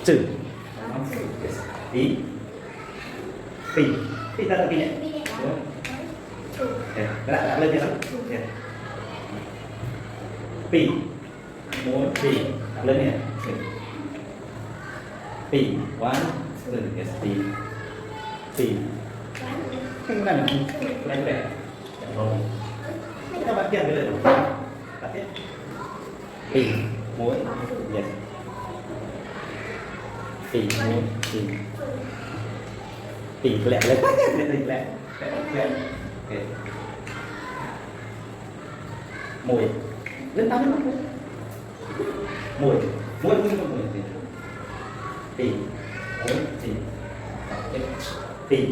chữ tí tì tì ta là tì nhé đặt lên cho nó tì muốn tì đặt lên nè tì quá tì tì cái này mình đây rồi các bạn kia cái này đặt tiếp tì muối yes tì muối tì lẹ lẹ lẹ okay. Mùi lên tao lên mùi mùi tì muối tì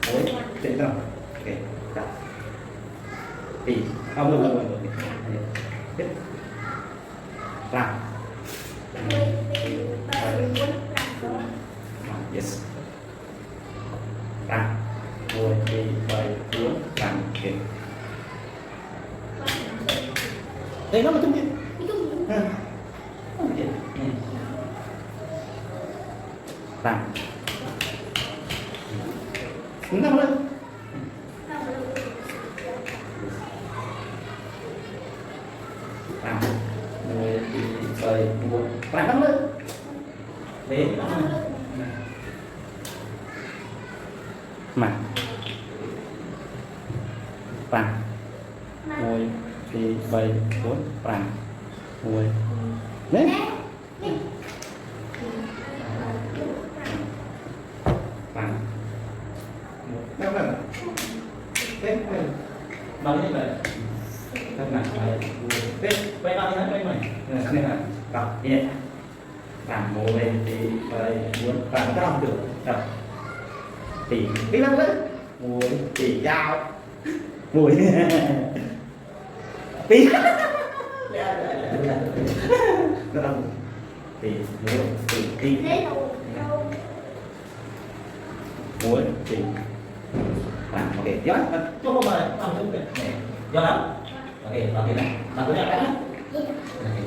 muối trên nào ok đặt tì không được tiếp làm yes làm mùi tì bày cuốn làm ok đây nó là trung điểm làm chúng ta lên làm người thì trời buồn làm đóng lên để mặt vàng ngồi thì bày cuốn vàng ngồi đấy vàng đâu là thế bằng như vậy các bạn phải thế quay bao nhiêu quay mày nên là đọc nhé vàng ngồi thì bày cuốn vàng cho không được đọc thì cái năng lên mùi thì dao mùi tí nó đâu thì muối thì tí muối thì làm ok gió cho không mời làm chung này gió lắm ok làm thế này làm cái này